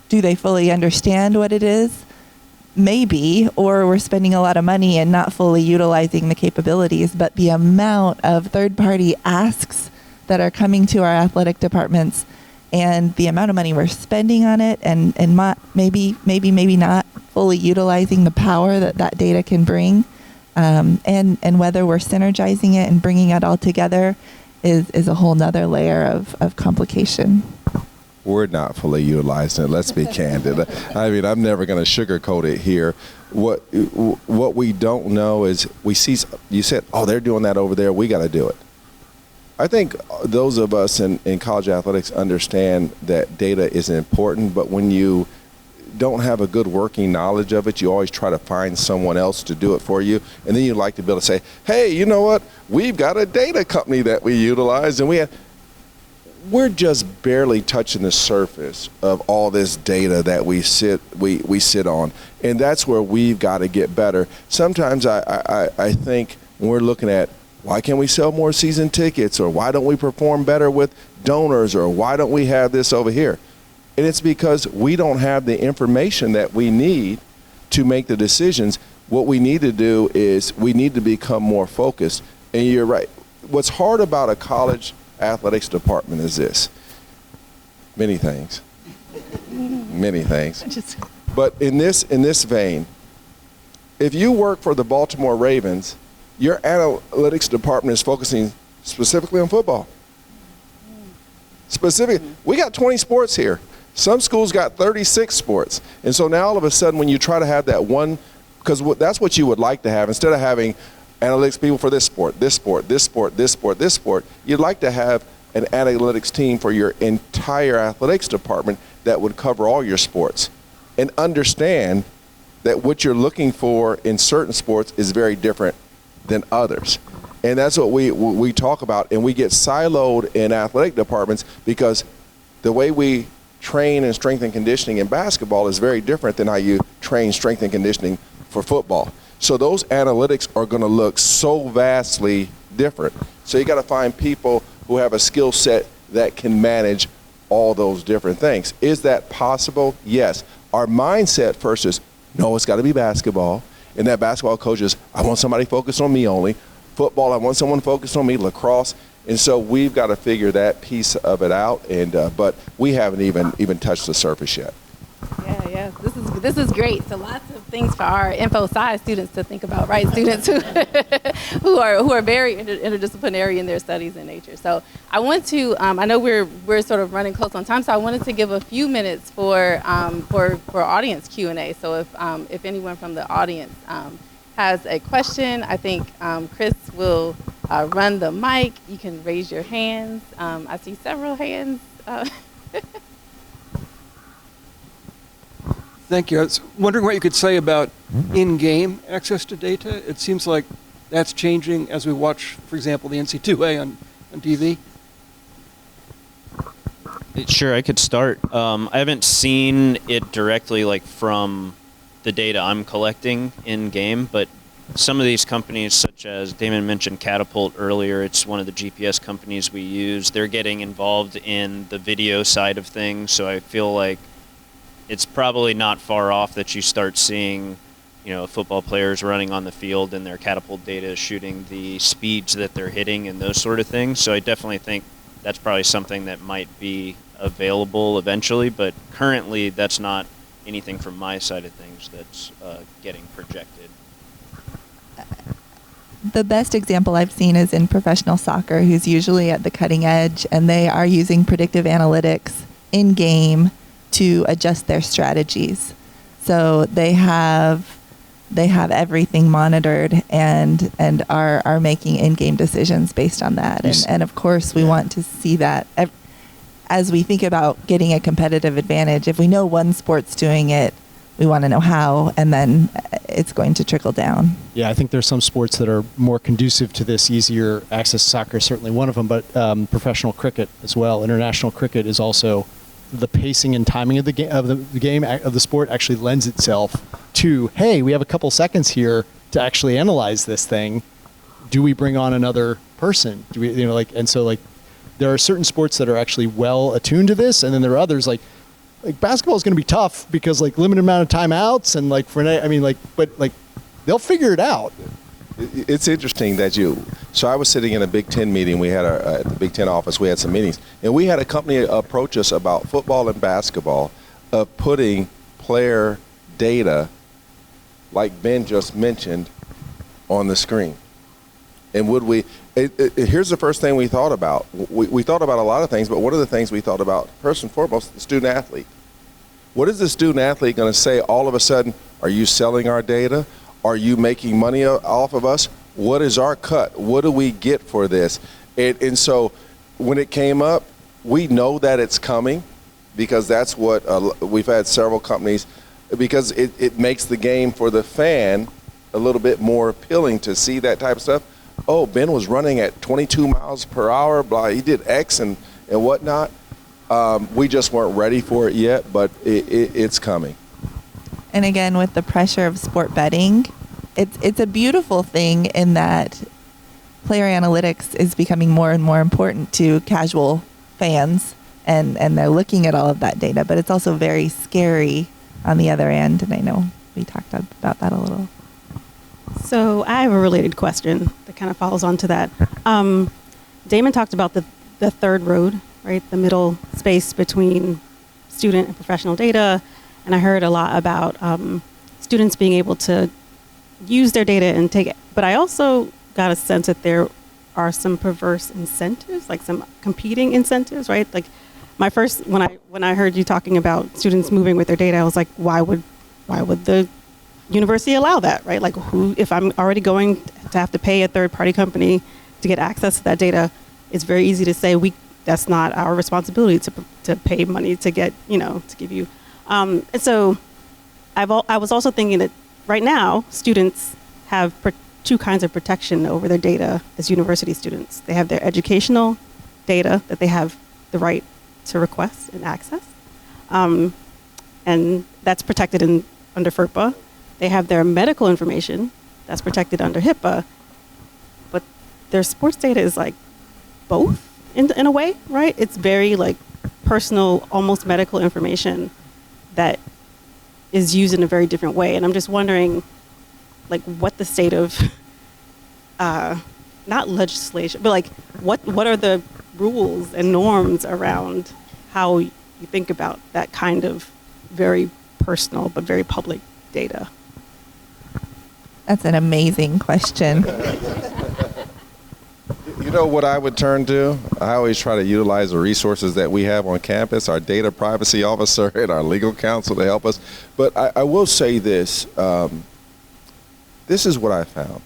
do they fully understand what it is? Maybe, or we're spending a lot of money and not fully utilizing the capabilities. But the amount of third-party asks that are coming to our athletic departments, and the amount of money we're spending on it, and maybe not fully utilizing the power that data can bring, and whether we're synergizing it and bringing it all together is a whole nother layer of complication. We're not fully utilizing it. Let's be candid. I mean, I'm never going to sugarcoat it here. What we don't know is we see. You said, "Oh, they're doing that over there. We got to do it." I think those of us in college athletics understand that data is important, but when you don't have a good working knowledge of it, you always try to find someone else to do it for you, and then you like to be able to say, "Hey, you know what? We've got a data company that we utilize, and we're just barely touching the surface of all this data that we sit on, and that's where we've got to get better. Sometimes I think when we're looking at why can't we sell more season tickets, or why don't we perform better with donors, or why don't we have this over here, and it's because we don't have the information that we need to make the decisions. What we need to do is we need to become more focused. And you're right. What's hard about a college athletics department is this: many things. But in this vein, if you work for the Baltimore Ravens, your analytics department is focusing specifically on football. We got 20 sports here. Some schools got 36 sports. And so now all of a sudden, when you try to have that one, because that's what you would like to have, instead of having analytics people for this sport, you'd like to have an analytics team for your entire athletics department that would cover all your sports and understand that what you're looking for in certain sports is very different than others. And that's what we talk about, and we get siloed in athletic departments because the way we train in strength and conditioning in basketball is very different than how you train strength and conditioning for football. So those analytics are going to look so vastly different. So you got to find people who have a skill set that can manage all those different things. Is that possible? Yes. Our mindset first is, no, it's got to be basketball. And that basketball coach is, I want somebody focused on me only. Football, I want someone focused on me. Lacrosse. And so we've got to figure that piece of it out. And but we haven't even touched the surface yet. Yeah. This is great. So lots of things for our InfoSci students to think about, right? Students who are very interdisciplinary in their studies in nature. So I want to. I know we're sort of running close on time, so I wanted to give a few minutes for audience Q&A. So if anyone from the audience has a question, I think Chris will run the mic. You can raise your hands. I see several hands. Thank you. I was wondering what you could say about in-game access to data. It seems like that's changing as we watch, for example, the NC2A on TV. Sure, I could start. I haven't seen it directly, like from the data I'm collecting in-game, but some of these companies, such as Damon mentioned Catapult earlier, it's one of the GPS companies we use. They're getting involved in the video side of things, so I feel like it's probably not far off that you start seeing, football players running on the field and their Catapult data is shooting the speeds that they're hitting and those sort of things. So I definitely think that's probably something that might be available eventually, but currently that's not anything from my side of things that's getting projected. The best example I've seen is in professional soccer, who's usually at the cutting edge, and they are using predictive analytics in-game to adjust their strategies. So they have everything monitored and are making in-game decisions based on that. And of course, we want to see that as we think about getting a competitive advantage. If we know one sport's doing it, we want to know how, and then it's going to trickle down. Yeah, I think there's some sports that are more conducive to this, easier access. Soccer is certainly one of them, but professional cricket as well. International cricket is also, the pacing and timing of the game of the sport actually lends itself to, hey, we have a couple seconds here to actually analyze this thing. Do we bring on another person? Do we, and so there are certain sports that are actually well attuned to this, and then there are others like basketball is going to be tough because limited amount of timeouts and but they'll figure it out. It's interesting that so I was sitting in a Big Ten meeting. We had at the Big Ten office, we had some meetings, and we had a company approach us about football and basketball of putting player data, like Ben just mentioned, on the screen. And here's the first thing we thought about. We thought about a lot of things, but one of the things we thought about, first and foremost, the student athlete. What is the student athlete going to say all of a sudden? Are you selling our data? Are you making money off of us? What is our cut? What do we get for this? And so when it came up, we know that it's coming because that's what we've had several companies, because it makes the game for the fan a little bit more appealing to see that type of stuff. Oh, Ben was running at 22 miles per hour, blah, he did X and whatnot. We just weren't ready for it yet, but it's coming. And again, with the pressure of sport betting, it's a beautiful thing in that player analytics is becoming more and more important to casual fans, and they're looking at all of that data, but it's also very scary on the other end, and I know we talked about that a little. So I have a related question that kind of follows on to that. Damon talked about the third road, right? The middle space between student and professional data. And I heard a lot about students being able to use their data and take it. But I also got a sense that there are some perverse incentives, like some competing incentives, right? Like when I heard you talking about students moving with their data, I was like, why would the university allow that, right? Like if I'm already going to have to pay a third party company to get access to that data, it's very easy to say that's not our responsibility to pay money to get, to give you. And so I was also thinking that right now, students have two kinds of protection over their data as university students. They have their educational data that they have the right to request and access. And that's protected under FERPA. They have their medical information that's protected under HIPAA. But their sports data is like both in a way, right? It's very like personal, almost medical information that is used in a very different way. And I'm just wondering, like, what the state of, not legislation, but like, what are the rules and norms around how you think about that kind of very personal but very public data? That's an amazing question. You know what I would turn to? I always try to utilize the resources that we have on campus, our data privacy officer and our legal counsel to help us. But I will say this. This is what I found.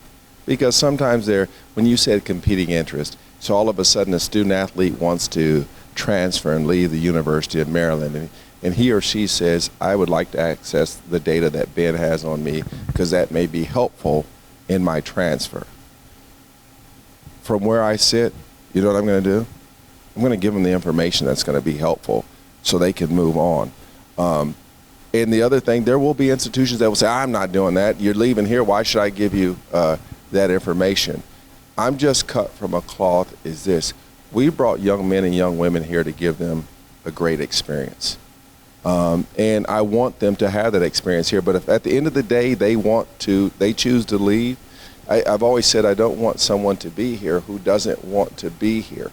Because sometimes when you said competing interest, so all of a sudden a student athlete wants to transfer and leave the University of Maryland, and he or she says, I would like to access the data that Ben has on me because that may be helpful in my transfer. From where I sit, you know what I'm going to do? I'm going to give them the information that's going to be helpful so they can move on. And the other thing, there will be institutions that will say, I'm not doing that. You're leaving here. Why should I give you that information? I'm just cut from a cloth is this. We brought young men and young women here to give them a great experience. And I want them to have that experience here. But if at the end of the day they choose to leave, I've always said I don't want someone to be here who doesn't want to be here.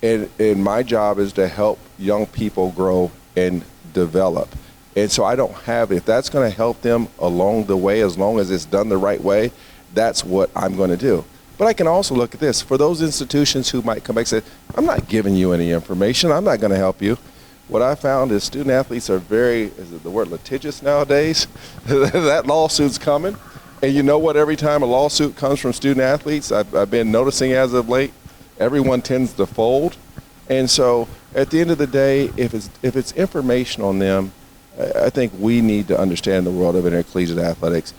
And my job is to help young people grow and develop. And so I don't have, if that's going to help them along the way, as long as it's done the right way, that's what I'm going to do. But I can also look at this. For those institutions who might come back and say, I'm not giving you any information, I'm not going to help you. What I found is student athletes are very, is it the word litigious nowadays? That lawsuit's coming. And you know what, every time a lawsuit comes from student athletes, I've been noticing as of late, everyone tends to fold. And so at the end of the day, if it's information on them, I think we need to understand the world of intercollegiate athletics.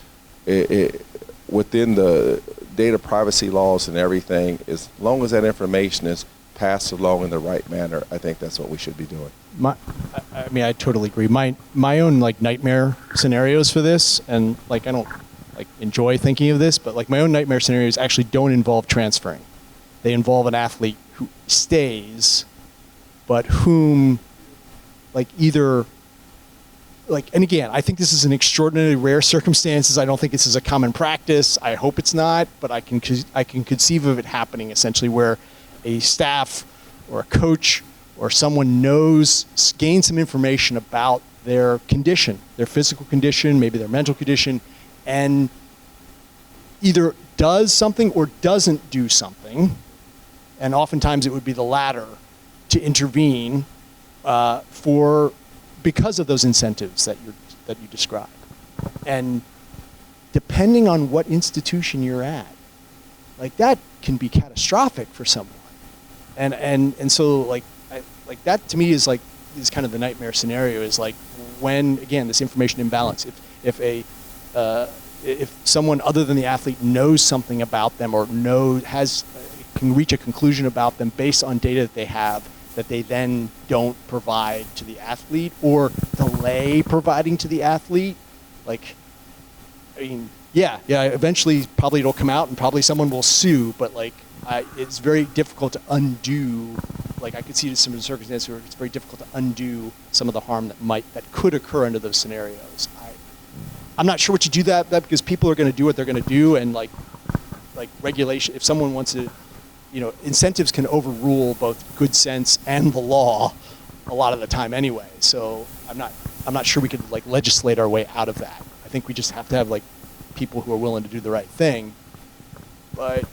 Within the data privacy laws and everything, as long as that information is passed along in the right manner, I think that's what we should be doing. I totally agree. My own like nightmare scenarios for this, and like I don't like enjoy thinking of this, but like my own nightmare scenarios actually don't involve transferring. They involve an athlete who stays, but whom like either like, and again, I think this is an extraordinarily rare circumstances. I don't think this is a common practice. I hope it's not, but I can conceive of it happening essentially where a staff or a coach or someone gains some information about their condition, their physical condition, maybe their mental condition, and either does something or doesn't do something, and oftentimes it would be the latter, to intervene because of those incentives that you described. And depending on what institution you're at, like that can be catastrophic for someone. And so like that to me is kind of the nightmare scenario, is like when, again, this information imbalance, if someone other than the athlete knows something about them or can reach a conclusion about them based on data that they have, that they then don't provide to the athlete or delay providing to the athlete, like, I mean, yeah, eventually probably it'll come out and probably someone will sue, but like, it's very difficult to undo. Like I could see some of the circumstances where it's very difficult to undo some of the harm that could occur under those scenarios. I'm not sure what you do that because people are going to do what they're going to do, and like regulation. If someone wants to, incentives can overrule both good sense and the law a lot of the time anyway. So I'm not sure we could like legislate our way out of that. I think we just have to have like people who are willing to do the right thing. But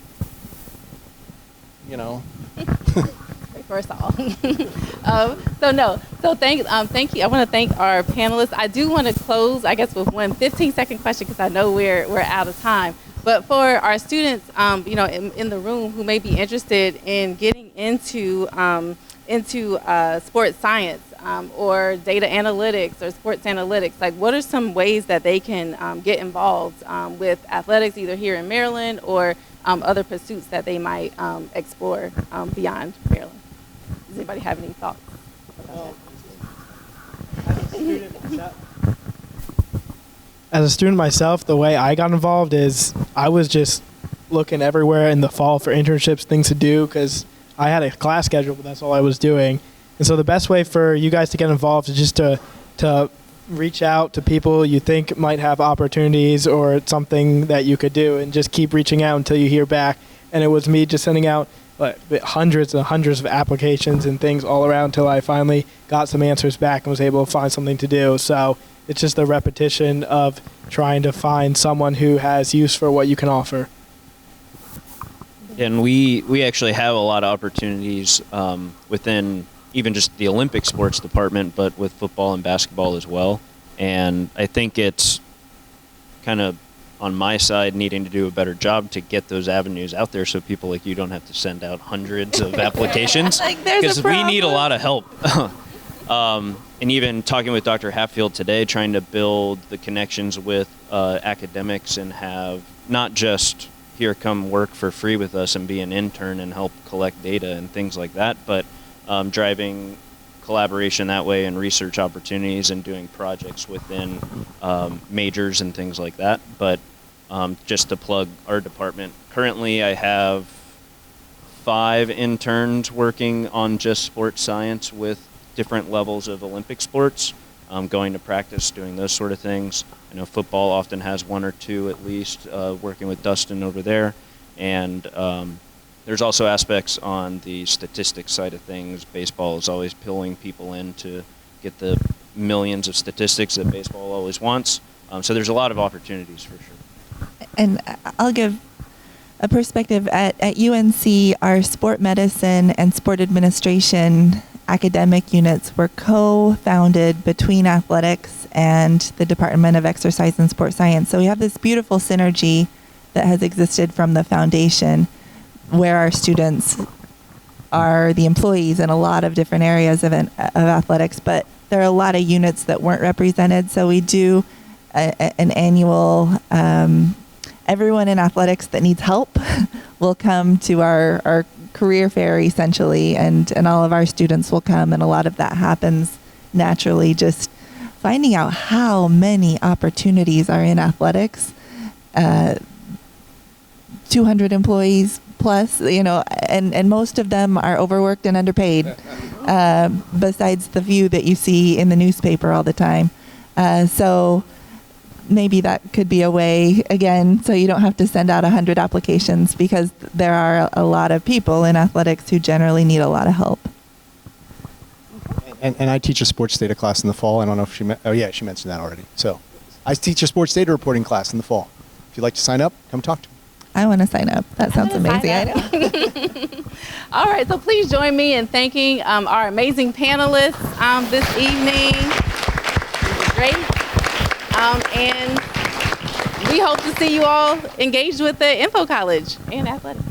for us all. Thank you. I want to thank our panelists. I do want to close, I guess, with one 15-second question because I know we're out of time. But for our students, in the room who may be interested in getting into into sports science or data analytics or sports analytics, like what are some ways that they can get involved with athletics, either here in Maryland or other pursuits that they might explore beyond Maryland? Does anybody have any thoughts about that? As a student myself, the way I got involved is I was just looking everywhere in the fall for internships, things to do, because I had a class schedule, but that's all I was doing. And so the best way for you guys to get involved is just to reach out to people you think might have opportunities or something that you could do, and just keep reaching out until you hear back. And it was me just sending out hundreds and hundreds of applications and things all around until I finally got some answers back and was able to find something to do. So it's just the repetition of trying to find someone who has use for what you can offer. And we actually have a lot of opportunities within even just the Olympic sports department, but with football and basketball as well. And I think it's kind of on my side needing to do a better job to get those avenues out there so people like you don't have to send out hundreds of applications, because we need a lot of help. And even talking with Dr. Hatfield today, trying to build the connections with academics and have not just here come work for free with us and be an intern and help collect data and things like that, but driving collaboration that way and research opportunities and doing projects within majors and things like that. But just to plug our department, currently I have 5 interns working on just sports science with different levels of Olympic sports, going to practice, doing those sort of things. I know football often has 1 or 2 at least, working with Dustin over there. And there's also aspects on the statistics side of things. Baseball is always pulling people in to get the millions of statistics that baseball always wants. So there's a lot of opportunities for sure. And I'll give a perspective. At UNC, our sport medicine and sport administration academic units were co-founded between athletics and the Department of Exercise and Sport Science. So we have this beautiful synergy that has existed from the foundation, where our students are the employees in a lot of different areas of athletics, but there are a lot of units that weren't represented. So we do an annual, everyone in athletics that needs help will come to our career fair essentially, and all of our students will come, and a lot of that happens naturally, just finding out how many opportunities are in athletics. 200 employees plus, and most of them are overworked and underpaid, besides the few that you see in the newspaper all the time. So maybe that could be a way, again, so you don't have to send out 100 applications, because there are a lot of people in athletics who generally need a lot of help. And I teach a sports data class in the fall. I don't know if she mentioned that already. So I teach a sports data reporting class in the fall. If you'd like to sign up, come talk to me. I want to sign up. That sounds amazing. I know. All right, so please join me in thanking our amazing panelists this evening. It was great. And we hope to see you all engaged with the Info College and athletics.